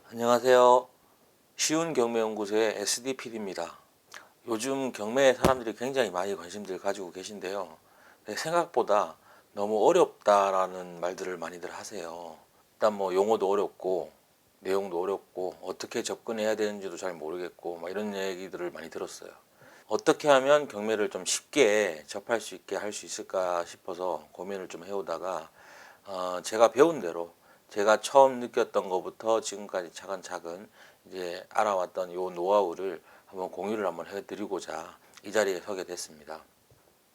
안녕하세요. 쉬운 경매연구소의 SDPD입니다. 요즘 경매에 사람들이 굉장히 많이 관심들 가지고 계신데요. 생각보다 너무 어렵다라는 말들을 많이들 하세요. 일단 뭐 용어도 어렵고 내용도 어렵고 어떻게 접근해야 되는지도 잘 모르겠고 이런 얘기들을 많이 들었어요. 어떻게 하면 경매를 좀 쉽게 접할 수 있게 할 수 있을까 싶어서 고민을 좀 해오다가 제가 배운 대로 제가 처음 느꼈던 것부터 지금까지 차근차근 이제 알아왔던 요 노하우를 한번 공유를 한번 해드리고자 이 자리에 서게 됐습니다.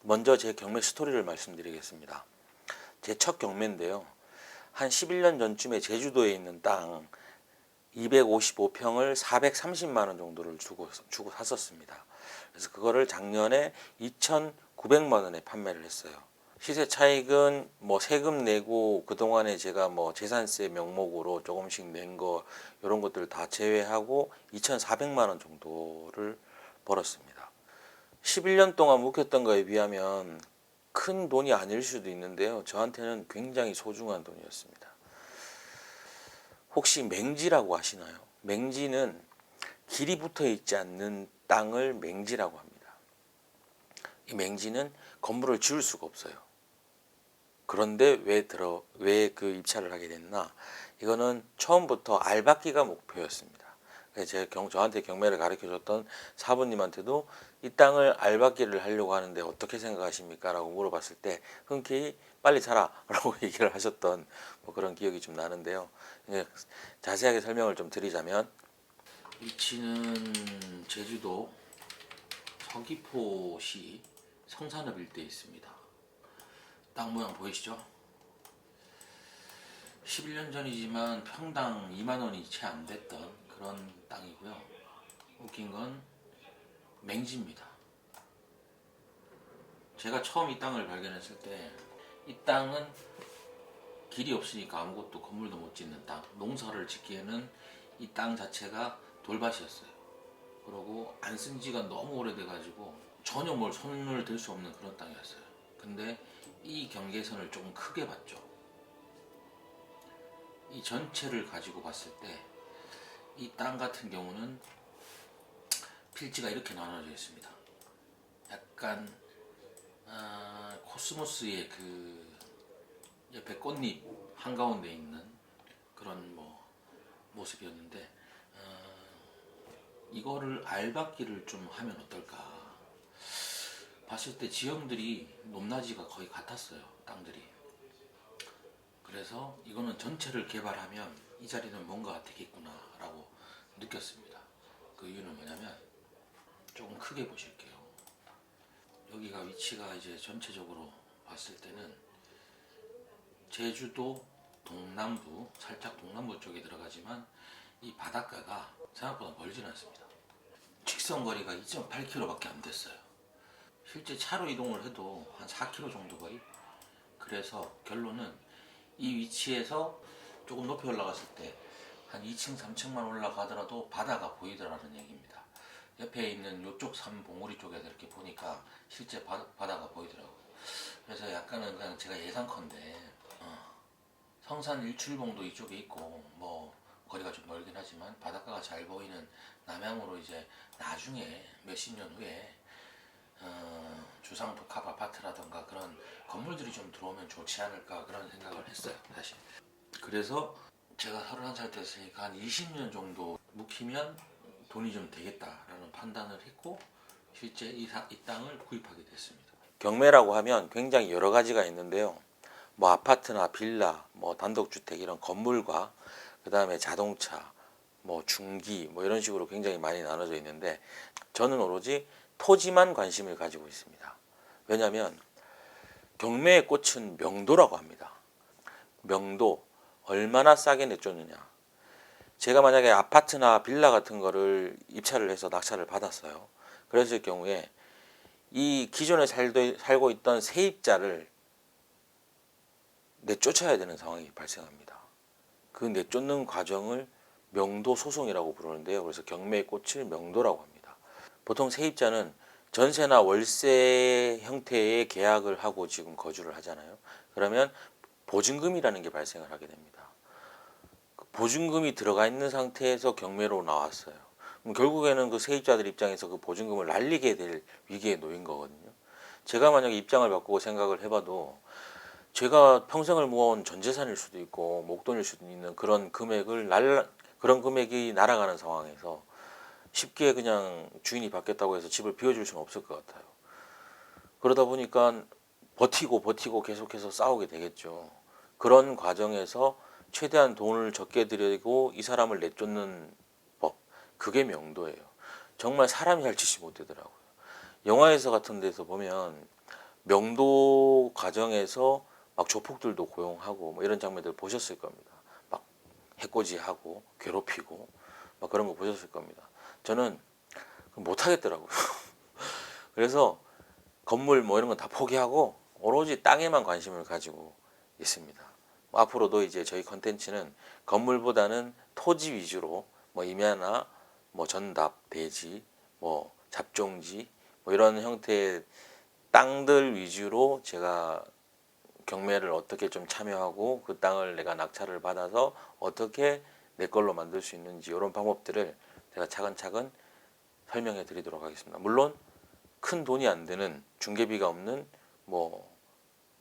먼저 제 경매 스토리를 말씀드리겠습니다. 제 첫 경매인데요. 한 11년 전쯤에 제주도에 있는 땅 255평을 430만 원 정도를 주고 샀었습니다. 그래서 그거를 작년에 2,900만 원에 판매를 했어요. 시세 차익은 뭐 세금 내고 그동안에 제가 뭐 재산세 명목으로 조금씩 낸 거 이런 것들 다 제외하고 2,400만 원 정도를 벌었습니다. 11년 동안 묵혔던 거에 비하면 큰 돈이 아닐 수도 있는데요. 저한테는 굉장히 소중한 돈이었습니다. 혹시 맹지라고 아시나요? 맹지는 길이 붙어 있지 않는 땅을 맹지라고 합니다. 이 맹지는 건물을 지을 수가 없어요. 그런데 왜 그 입찰을 하게 됐나? 이거는 처음부터 알박기가 목표였습니다. 저한테 경매를 가르쳐 줬던 사부님한테도 이 땅을 알박기를 하려고 하는데 어떻게 생각하십니까? 라고 물어봤을 때 흔쾌히 빨리 사라 라고 얘기를 하셨던 그런 기억이 좀 나는데요. 자세하게 설명을 좀 드리자면 위치는 제주도 서귀포시 성산읍 일대에 있습니다. 땅 모양 보이시죠? 11년 전이지만 평당 2만 원이 채 안 됐던 그런 땅이고요. 웃긴 건 맹지입니다. 제가 처음 이 땅을 발견했을 때 이 땅은 길이 없으니까 아무것도 건물도 못 짓는 땅, 농사를 짓기에는 이 땅 자체가 돌밭이었어요. 그리고 안 쓴 지가 너무 오래돼가지고 전혀 뭘 손을 댈 수 없는 그런 땅이었어요. 근데 이 경계선을 조금 크게 봤죠. 이 전체를 가지고 봤을 때 이 땅 같은 경우는 필지가 이렇게 나눠져 있습니다. 약간 코스모스의 그 옆에 꽃잎 한가운데 있는 그런 모습이었는데 이거를 알박기를 좀 하면 어떨까 봤을 때 지형들이 높낮이가 거의 같았어요. 땅들이. 그래서 이거는 전체를 개발하면 이 자리는 뭔가 되겠구나 라고 느꼈습니다. 그 이유는 뭐냐면 조금 크게 보실게요. 여기가 위치가 이제 전체적으로 봤을 때는 제주도 동남부, 살짝 동남부 쪽에 들어가지만 이 바닷가가 생각보다 멀진 않습니다. 직선거리가 2.8km밖에 안 됐어요. 실제 차로 이동을 해도 한 4km 정도 거의. 그래서 결론은 이 위치에서 조금 높이 올라갔을 때 한 2층, 3층만 올라가더라도 바다가 보이더라는 얘기입니다. 옆에 있는 이쪽 산 봉우리 쪽에 이렇게 보니까 실제 바다가 보이더라고요. 그래서 약간은 그냥 제가 예상컨대 성산 일출봉도 이쪽에 있고 거리가 좀 멀긴 하지만 바닷가가 잘 보이는 남향으로 이제 나중에 몇십 년 후에 주상 복합 아파트라던가 그런 건물들이 좀 들어오면 좋지 않을까 그런 생각을 했어요, 사실. 그래서 제가 31살 됐으니까 한 20년 정도 묵히면 돈이 좀 되겠다라는 판단을 했고 실제 이 땅을 구입하게 됐습니다. 경매라고 하면 굉장히 여러 가지가 있는데요. 아파트나 빌라, 단독주택 이런 건물과 그 다음에 자동차, 중기 이런 식으로 굉장히 많이 나눠져 있는데 저는 오로지 토지만 관심을 가지고 있습니다. 왜냐하면 경매의 꽃은 명도라고 합니다. 명도, 얼마나 싸게 내쫓느냐. 제가 만약에 아파트나 빌라 같은 거를 입찰을 해서 낙찰을 받았어요. 그랬을 경우에 이 기존에 살고 있던 세입자를 내쫓아야 되는 상황이 발생합니다. 그 내쫓는 과정을 명도 소송이라고 부르는데요. 그래서 경매의 꽃을 명도라고 합니다. 보통 세입자는 전세나 월세 형태의 계약을 하고 지금 거주를 하잖아요. 그러면 보증금이라는 게 발생을 하게 됩니다. 보증금이 들어가 있는 상태에서 경매로 나왔어요. 그럼 결국에는 그 세입자들 입장에서 그 보증금을 날리게 될 위기에 놓인 거거든요. 제가 만약에 입장을 바꾸고 생각을 해봐도 제가 평생을 모아온 전 재산일 수도 있고 목돈일 수도 있는 그런 그런 금액이 날아가는 상황에서 쉽게 그냥 주인이 바뀌었다고 해서 집을 비워줄 수는 없을 것 같아요. 그러다 보니까 버티고 계속해서 싸우게 되겠죠. 그런 과정에서 최대한 돈을 적게 들이고 이 사람을 내쫓는 법, 그게 명도예요. 정말 사람이 잘 치지 못되더라고요. 영화에서 같은 데서 보면 명도 과정에서 막 조폭들도 고용하고 뭐 이런 장면들 보셨을 겁니다. 막 해코지하고 괴롭히고 막 그런 거 보셨을 겁니다. 저는 못 하겠더라고요. 그래서 건물 뭐 이런 건 다 포기하고 오로지 땅에만 관심을 가지고 있습니다. 앞으로도 이제 저희 컨텐츠는 건물보다는 토지 위주로 뭐 임야나 뭐 전답, 대지, 뭐 잡종지 뭐 이런 형태의 땅들 위주로 제가 경매를 어떻게 좀 참여하고 그 땅을 내가 낙찰을 받아서 어떻게 내 걸로 만들 수 있는지 이런 방법들을 제가 차근차근 설명해 드리도록 하겠습니다. 물론 큰 돈이 안 드는 중개비가 없는 뭐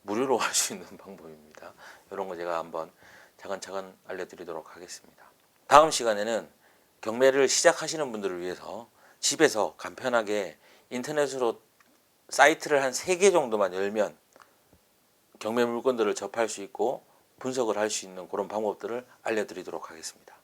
무료로 할 수 있는 방법입니다. 이런 거 제가 한번 차근차근 알려드리도록 하겠습니다. 다음 시간에는 경매를 시작하시는 분들을 위해서 집에서 간편하게 인터넷으로 사이트를 한 3개 정도만 열면 경매 물건들을 접할 수 있고 분석을 할 수 있는 그런 방법들을 알려드리도록 하겠습니다.